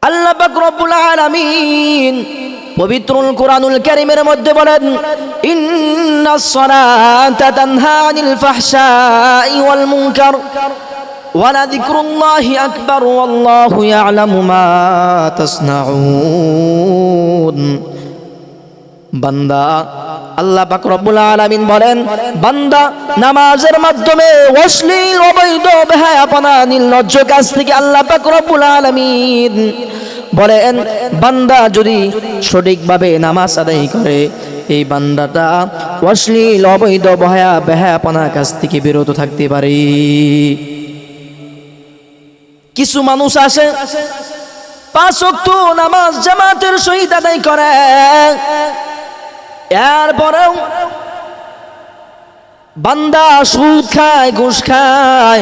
আল্লাহ পাক রব্বুল আলামিন পবিত্রুল কোরআনুল কারীমের মধ্যে বলেন, ইন্নাস সালাতা তানহা আনিল ফাহশাই ওয়াল মুনকার ওয়া লাযিকরুল্লাহি আকবার ওয়াল্লাহু ইয়ালামু মা তাসনাউন। বান্দা, আল্লাহ পাক রব্বুল আলামিন বলেন, বান্দা নামাজের মাধ্যমে অশ্লীল অবৈধ বেহায়াপনা নির্লজ্জ কাজ থেকে আল্লাহ পাক রব্বুল আলামিন বলেন, বান্দা যদি সঠিকভাবে নামাজ আদায় করে এই বান্দাটা অশ্লীল অবৈধ বেহায়াপনা কাজ থেকে বিরত থাকতে পারে। কিছু মানুষ আসে 5 ওয়াক্ত নামাজ জামাতের সহিত আদায় করে, এরপরেও বান্দা সুদ খায়, ঘুষ খায়,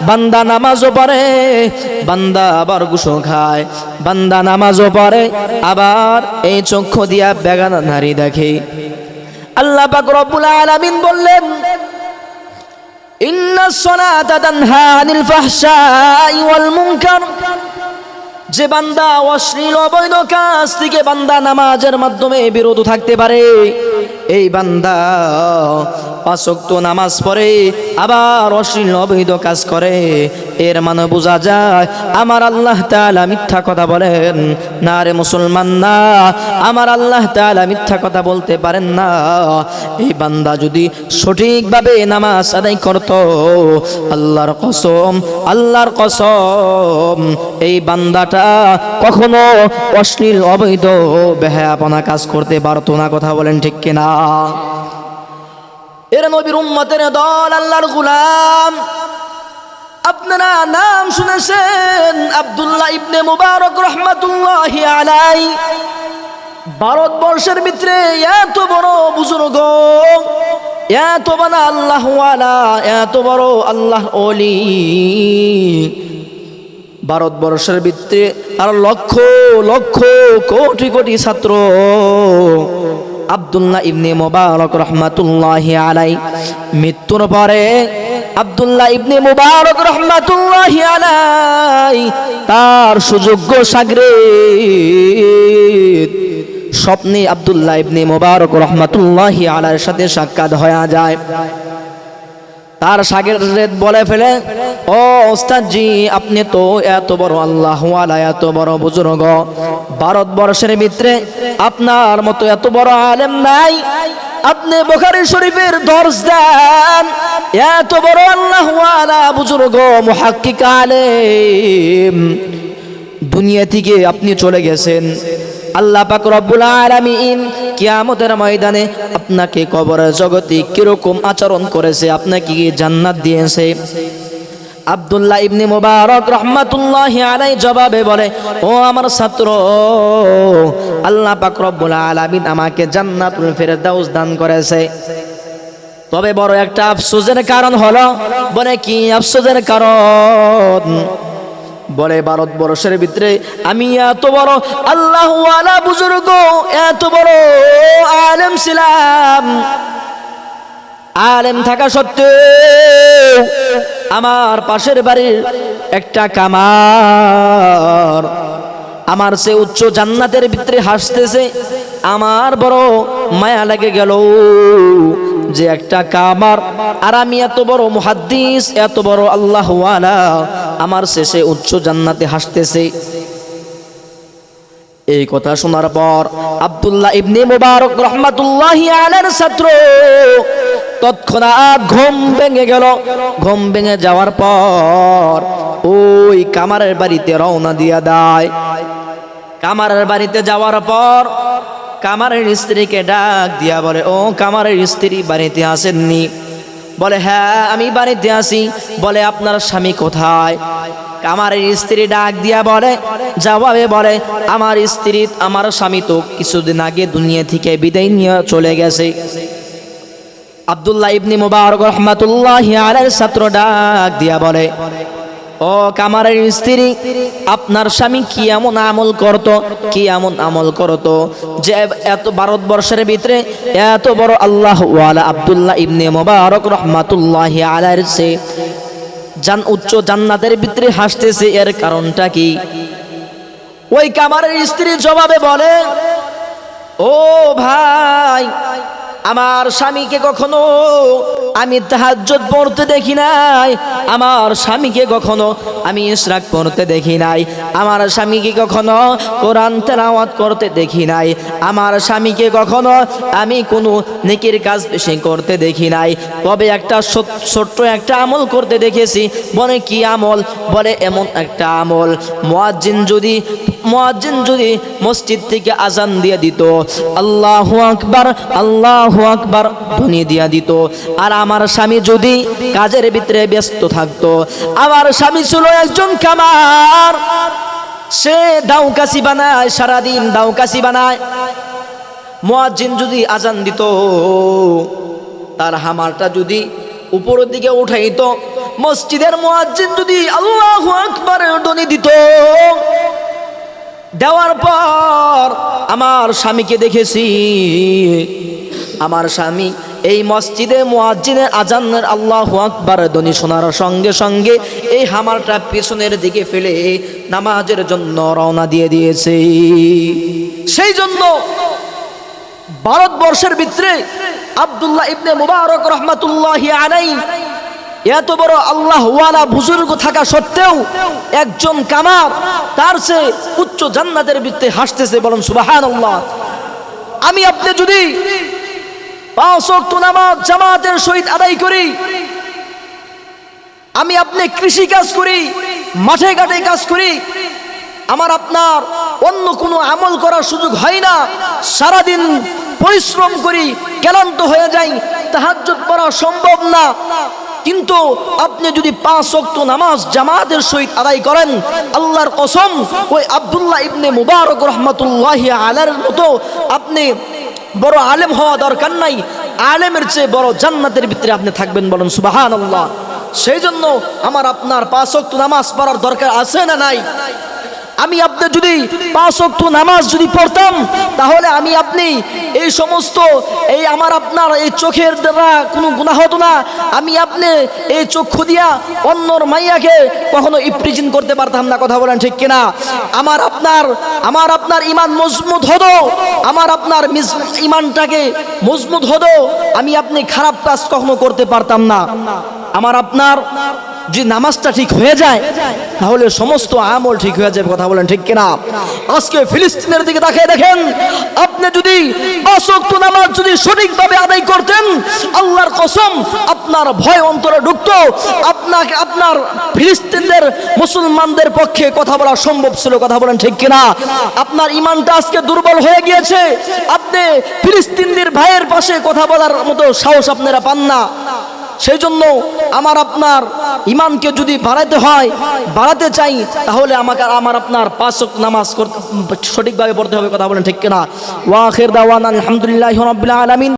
বান্দা নামাজও পড়ে, বান্দা আবার ঘুষও খায়, বান্দা নামাজও পড়ে, আবার এই চক্ষু দিয়া বেগানা নারী দেখে। আল্লাহ পাক রব্বুল আলামিন বললেন, ইন্নাস সালাতা তানহা আনিল ফাহশাই ওয়াল মুনকার। যে বান্দা অশ্লীল অবৈধ কাজ থেকে বান্দা নামাজের মাধ্যমে বিরত থাকতে পারে, এই বান্দা 5 ওয়াক্ত নামাজ পড়ে আবার অশ্লীল অবৈধ কাজ করে, এর মানে বোঝা যায় আমার আল্লাহ তাআলা মিথ্যা কথা বলেন না রে মুসলমান, না, আমার আল্লাহ তাআলা মিথ্যা কথা বলতে পারেন না। এই বান্দা যদি সঠিকভাবে নামাজ আদায় করত, আল্লাহর কসম, আল্লাহর কসম, এই বান্দাটা কখনো অশ্লীল অবৈধ বেহায়াপনা কাজ করতে পারতো না। কথা বলেন ঠিক কিনা? এর নবীর উম্মতের দল, আল্লাহর গোলাম, আপনারা নাম শুনেছেন আব্দুল্লাহ ইবনে মুবারক রাহমাতুল্লাহি আলাইহি। ভারতবর্ষের ভিতরে এত বড় বুজুর্গ, এত বড় আল্লাহ ওয়ালা, এত বড় আল্লাহ ওলি, ভারতবর্ষের ভিতরে আর লক্ষ লক্ষ কোটি কোটি ছাত্র আব্দুল্লাহ ইবনে মুবারক রাহমাতুল্লাহি আলাইহি মৃত্যুর পরে আব্দুল্লাহ ইবনে মুবারক রাহমাতুল্লাহি আলাইহি তার সুযোগ্য শাগির্দ স্বপ্নে আব্দুল্লাহ ইবনে মুবারক রাহমাতুল্লাহি আলাইহির সাথে সাক্ষাৎ হয়ে যায়। তার শাগির্দ বলে ফেলে, ও ওস্তাদজি, আপনি তো এত বড় আল্লাহ ওয়ালা, এত বড় বুজুর্গ, ভারতবর্ষের ভিতরে আপনার মতো এত বড় আলেম নাই, আপনি বুখারী শরীফের দর্স দেন, এত বড় আল্লাহ ওয়ালা বুজুর্গ মুহাক্কিক আলেম, দুনিয়া থেকে আপনি চলে গেছেন। আল্লাহ পাক রব্বুল আলামিন কিয়ামতের ময়দানে আপনাকে কবরের জগতে কিরকম আচরণ করেছে, আপনাকে কি জান্নাত দিয়েছে? আব্দুল্লাহ ইবনে মুবারক রাহমাতুল্লাহি আলাইহি জবাবে বলে, ও আমার ছাত্র, আল্লাহ পাক রব্বুল আলামিন আমাকে জান্নাতুল ফেরদাউস দান করেছে, তবে বড় একটা আফসোসের কারণ হলো। বলে, কি আফসোসের কারণ? বলে, ভারতবর্ষের ভিতরে আমি এত বড় আল্লাহ ওয়ালা বুজুর্গ, এত বড় আলেম ছিলাম, আলেম থাকা সত্ত্বেও আমার পাশের বাড়ির একটা কামার আমার সে উচ্চ জান্নাতের ভিতরে হাসতেছে। আমার বড় মায়া লেগে গেল যে একটা কামার, আর আমি এত বড় মুহাদ্দিস, এত বড় আল্লাহ ওয়ালা, আমার শেষে উচ্চ জান্নাতে হাসতেছে। এই কথা শোনার পর আব্দুল্লাহ ইবনে মুবারক রাহমাতুল্লাহি আলাইহির ছাত্র তৎক্ষণাৎ ঘুম ভেঙে গেল। ঘুম ভেঙে যাওয়ার পর ওই কামারের বাড়িতে রওনা দিয়া দেয়। কামারের বাড়িতে যাওয়ার পর কামারের স্ত্রীকে ডাক দিয়া বলে, ও কামারের স্ত্রী, বাড়িতে আসেননি? বলে, হ্যাঁ আমি বাড়িতে আসি। বলে, আপনার স্বামী কোথায়? কামারের স্ত্রী ডাক দিয়া বলে, জবাবে বলে, আমার স্ত্রী, আমার স্বামী তো কিছুদিন আগে দুনিয়া থেকে বিদায় নিয়ে চলে গেছে। আব্দুল্লাহ ইবনে মুবারক রাহমাতুল্লাহি আলাইহির ছাত্র ডাক দিয়া বলে, ও কামারের স্ত্রী, আপনার স্বামী কি এমন আমল করতো, কি এমন আমল করতো যে এত ভারতবর্ষের ভিতরে এত বড় আল্লাহ ওয়ালা আব্দুল্লাহ ইবনে মুবারক রাহমাতুল্লাহি আলাইহির সে উচ্চ জান্নাতের ভিতরে হাসতেছে? এর কারণটা কি? ওই কামারের স্ত্রী জবাবে বলে, ও ভাই, আমার স্বামীকে কখনো আমি তাহাজ্জুদ পড়তে দেখি নাই, আমার স্বামীকে কখনো আমি ইশরাক পড়তে দেখি নাই, আমার স্বামীকে কখনো কোরআন তেলাওয়াত করতে দেখি নাই, আমার স্বামীকে কখনো আমি কোনো নেকির কাজ বেশি করতে দেখি নাই। তবে একটা ছোট্ট একটা আমল করতে দেখেছি। বলে কি আমল? বলে এমন একটা আমল, মুয়াজ্জিন যদি মসজিদ থেকে আজান দিয়ে দিত, আল্লাহু আকবার আল্লাহু আকবার ধ্বনি দিয়া দিত, আর আমার স্বামী যদি কাজের ভিতরে ব্যস্ত থাকতো, আমার স্বামী ছিল একজন কামার, সে দাউকাসি বানায়, সারাদিন দাউকাসি বানায়, মুয়াজ্জিন যদি আজান দিত, তার হামারটা যদি উপরের দিকে উঠাইতো, মসজিদের মুয়াজ্জিন যদি আল্লাহু আকবার ধ্বনি দিত, দেওয়ার পর আমার স্বামীকে দেখেছি, আমার স্বামী এই মসজিদে মুয়াজ্জিনের আজানের আল্লাহু আকবার ধ্বনি শোনার সঙ্গে সঙ্গে এই হামারটা পেছনের দিকে ফেলে নামাজের জন্য রওনা দিয়ে দিয়েছে। সেই জন্য ভারতবর্ষের ভিতরে আব্দুল্লাহ ইবনে মুবারক রাহমাতুল্লাহি আলাইহি এত বড় আল্লাহওয়ালা বুজুর্গ থাকা সত্ত্বেও একজন কামার তার চেয়ে উচ্চ জান্নাতের ভিতরে হাসতেছে। বলুন সুবহানাল্লাহ। আমি আপনি যদি 5 ওয়াক্ত নামাজ জামাতের সহিত আদায় করি, আমি আপনি কৃষি কাজ করি, মাঠে ঘাটে কাজ করি, আমার আপনার অন্য কোনো আমল করার সুযোগ হয় না, সারাদিন পরিশ্রম করি, ক্লান্ত হয়ে যাই, তাহাজ্জুদ পড়া সম্ভব না, কিন্তু আপনি যদি 5 ওয়াক্ত নামাজ জামাতের সহিত আদায় করেন, আল্লাহর কসম ওই আব্দুল্লাহ ইবনে মুবারক রাহমাতুল্লাহি আলাইহির মতো আপনি বড় আলেম হওয়া দরকার নাই, আলেমের চেয়ে বড় জান্নাতের ভিতরে আপনি থাকবেন। বলুন সুবহানাল্লাহ। সেই জন্য আমার আপনার 5 ওয়াক্ত নামাজ পড়ার দরকার আছে না নাই? আমি আপনি যদি 5 ওয়াক্ত নামাজ যদি পড়তাম, তাহলে আমি আপনি এই সমস্ত এই আমার আপনার এই চোখের দ্বারা কোনো গুনাহ হতো না, আমি আপনি এই চক্ষু দিয়া অন্যর মাইয়াকে কখনো ইপ্রিজিন করতে পারতাম না। কথা বলেন ঠিক কিনা? আমার আপনার ইমান মজবুত হতো, আমার আপনার ইমানটাকে মজবুত হতো, আমি আপনি খারাপ কাজ কখনো করতে পারতাম না। আমার আপনার যে নামাজটা ঠিক হয়ে যায়, তাহলে সমস্ত আমল ঠিক হয়ে যাবে। কথা বলেন ঠিক কিনা? আজকে ফিলিস্তিনের দিকে তাকিয়ে দেখেন, আপনি যদি 5 ওয়াক্ত নামাজ যদি সঠিকভাবে আদায় করতেন, আল্লাহর কসম আপনার ভয় অন্তরে ঢুকতো, আপনার ফিলিস্তিনদের মুসলমানদের পক্ষে কথা বলা সম্ভব ছিল। কথা বলেন ঠিক কিনা? আপনার ইমানটা আজকে দুর্বল হয়ে গিয়েছে, আপনি ফিলিস্তিনদের ভাইয়ের পাশে কথা বলার মতো সাহস আপনারা পান না। সেই জন্য আমার আপনার ইমানকে যদি বাড়াতে চাই, তাহলে আমার আপনার 5 ওয়াক্ত নামাজ সঠিকভাবে পড়তে হবে। কথা বলেন ঠিক কিনা? ওয়া আখির দাওয়ানা আলহামদুলিল্লাহি রাব্বিল আলামিন।